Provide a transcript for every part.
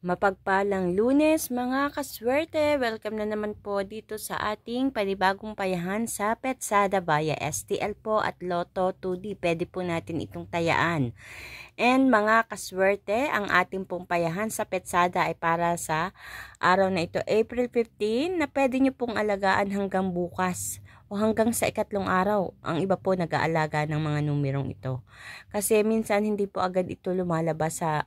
Mapagpalang Lunes mga kaswerte! Welcome na naman po dito sa ating panibagong payahan sa Petsada via STL po at Lotto 2D. Pwede po natin itong tayaan. And mga kaswerte, ang ating pong payahan sa Petsada ay para sa araw na ito, April 15, na pwede nyo pong alagaan hanggang bukas o hanggang sa ikatlong araw. Ang iba po nag-aalaga ng mga numerong ito. Kasi minsan hindi po agad ito lumalabas sa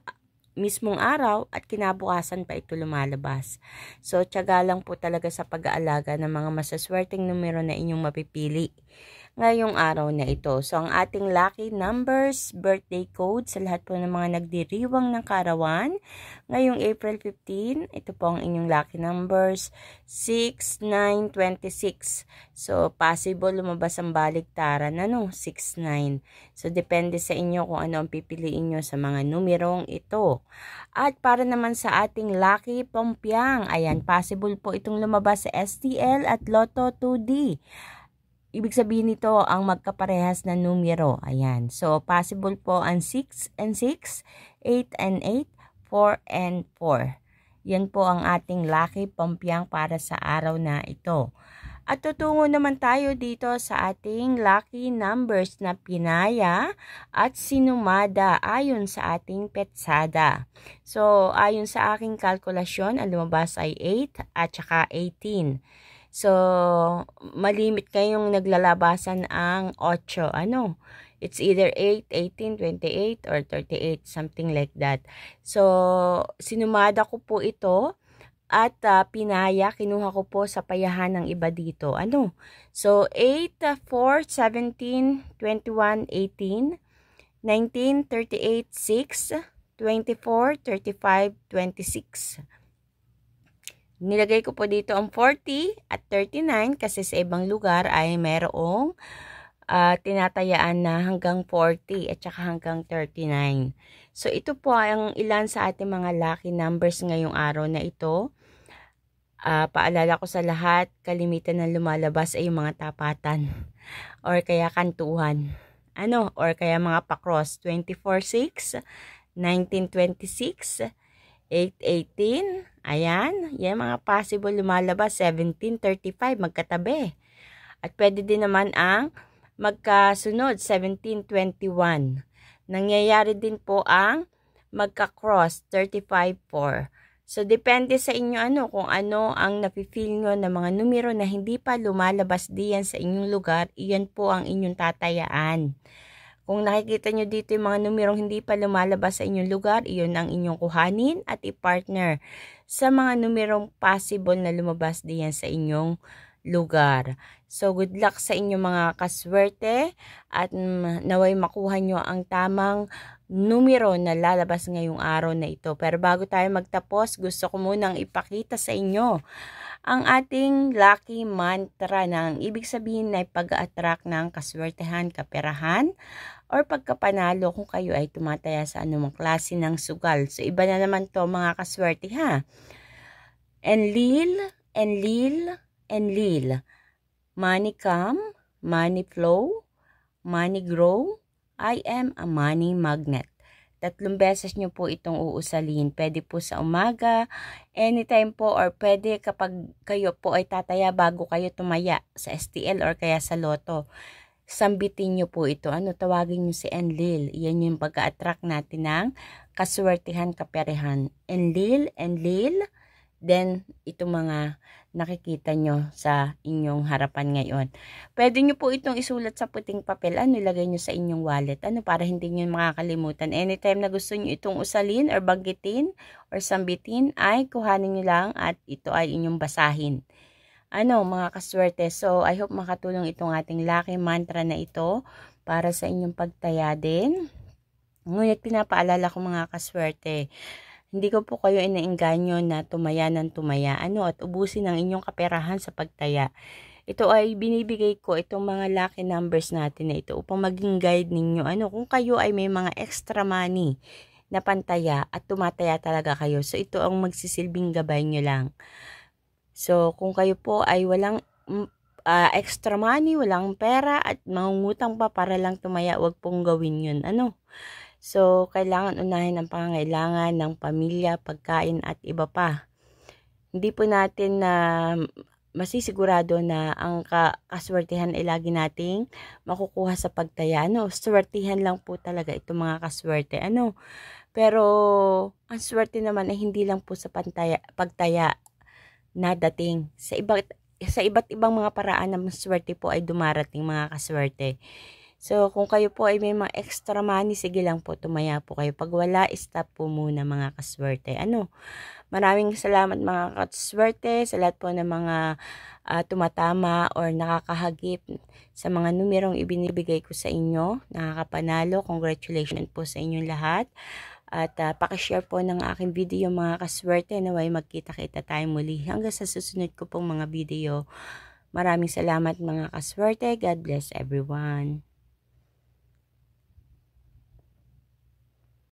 mismong araw at kinabukasan pa ito lumalabas. So, tiyaga lang po talaga sa pag-aalaga ng mga masaswerteng numero na inyong mapipili ngayong araw na ito. So, ang ating lucky numbers, birthday code sa lahat po ng mga nagdiriwang ng kaarawan ngayong April 15, ito po ang inyong lucky numbers, 6, 9, 26. So, possible lumabas ang baliktaran, 6, 9. So, depende sa inyo kung ano ang pipiliin nyo sa mga numerong ito. At para naman sa ating lucky pompiang, ayan, possible po itong lumabas sa STL at Lotto 2D. Ibig sabihin nito ang magkaparehas na numero. Ayan. So, possible po ang 6 and 6, 8 and 8, 4 and 4. Yan po ang ating lucky pompiang para sa araw na ito. At tutungo naman tayo dito sa ating lucky numbers na pinaya at sinumada ayon sa ating Petsada. So, ayon sa aking kalkulasyon, ang lumabas ay 8 at saka 18. So, malimit kayong naglalabasan ang 8. It's either 8, 18, 28, or 38, something like that. So, sinumada ko po ito at pinaya, kinuha ko po sa payahan ng iba dito. So, 8, 4, 17, 21, 18, 19, 38, 6, 24, 35, 26. Nilagay ko po dito ang 40 at 39 kasi sa ibang lugar ay mayroong tinatayaan na hanggang 40 at saka hanggang 39. So, ito po ang ilan sa ating mga lucky numbers ngayong araw na ito. Paalala ko sa lahat, kalimitan na lumalabas ay yung mga tapatan or kaya kantuhan. Or kaya mga pa-cross, 24-6, 19-26, 8-18, ayan, yan mga possible lumalabas, 17-35, magkatabi. At pwede din naman ang magkasunod, 17-21. Nangyayari din po ang magka-cross, 35-4. So, depende sa inyo kung ano ang nafe-feel nyo na mga numero na hindi pa lumalabas diyan sa inyong lugar, iyan po ang inyong tatayaan. Kung nakikita nyo dito yung mga numerong hindi pa lumalabas sa inyong lugar, iyon ang inyong kuhanin at i-partner sa mga numerong possible na lumabas diyan sa inyong lugar. So, good luck sa inyong mga kaswerte at naway makuha nyo ang tamang numero na lalabas ngayong araw na ito. Pero bago tayo magtapos, gusto ko munang ipakita sa inyo ang ating lucky mantra na ang ibig sabihin ay pag-attract ng kaswertehan, kaperahan, or pagkapanalo kung kayo ay tumataya sa anumang klase ng sugal. So, iba na naman to mga kaswerte ha. Enlil, enlil, enlil. Money come, money flow, money grow. I am a money magnet. 3 beses nyo po itong uusalin. Pwede po sa umaga, anytime po, or pwede kapag kayo po ay tataya bago kayo tumaya sa STL or kaya sa Lotto. Sambitin nyo po ito. Tawagin nyo si Enlil. Iyan yung pag-attract natin ng kaswertihan, kaperehan. Enlil, Enlil. Then, ito mga nakikita nyo sa inyong harapan ngayon. Pwede nyo po itong isulat sa puting papel. Ilagay nyo sa inyong wallet. Para hindi nyo makakalimutan. Anytime na gusto nyo itong usalin or banggitin or sambitin, ay kuhanin nyo lang at ito ay inyong basahin. Mga kaswerte. So, I hope makatulong itong ating lucky mantra na ito para sa inyong pagtaya din. Ngunit pinapaalala ko mga kaswerte, hindi ko po kayo inaengganyo na tumaya ng tumaya at ubusin ang inyong kaperahan sa pagtaya. Ito ay binibigay ko itong mga lucky numbers natin na ito upang maging guide ninyo. Kung kayo ay may mga extra money na pantaya at tumataya talaga kayo. So, ito ang magsisilbing gabay nyo lang. So, kung kayo po ay walang extra money, walang pera at mangungutang pa para lang tumaya, wag pong gawin yun. So, kailangan unahin ang pangangailangan ng pamilya, pagkain at iba pa. Hindi po natin na masisigurado na ang kaswertihan ay lagi nating makukuha sa pagtaya. Swertihan lang po talaga itong mga kaswerte. Pero ang swerte naman ay hindi lang po sa pagtaya na dating. Sa iba't ibang mga paraan ng swerte po ay dumarating mga kaswerte. So, kung kayo po ay may mga extra money, sige lang po, tumaya po kayo. Pag wala, stop po muna mga kaswerte. Maraming salamat mga kaswerte sa lahat po ng mga tumatama or nakakahagip sa mga numerong ibinibigay ko sa inyo. Nakakapanalo. Congratulations po sa inyong lahat. At pakishare po ng aking video mga kaswerte. Naway magkita-kita tayo muli hanggang sa susunod ko pong mga video. Maraming salamat mga kaswerte. God bless everyone.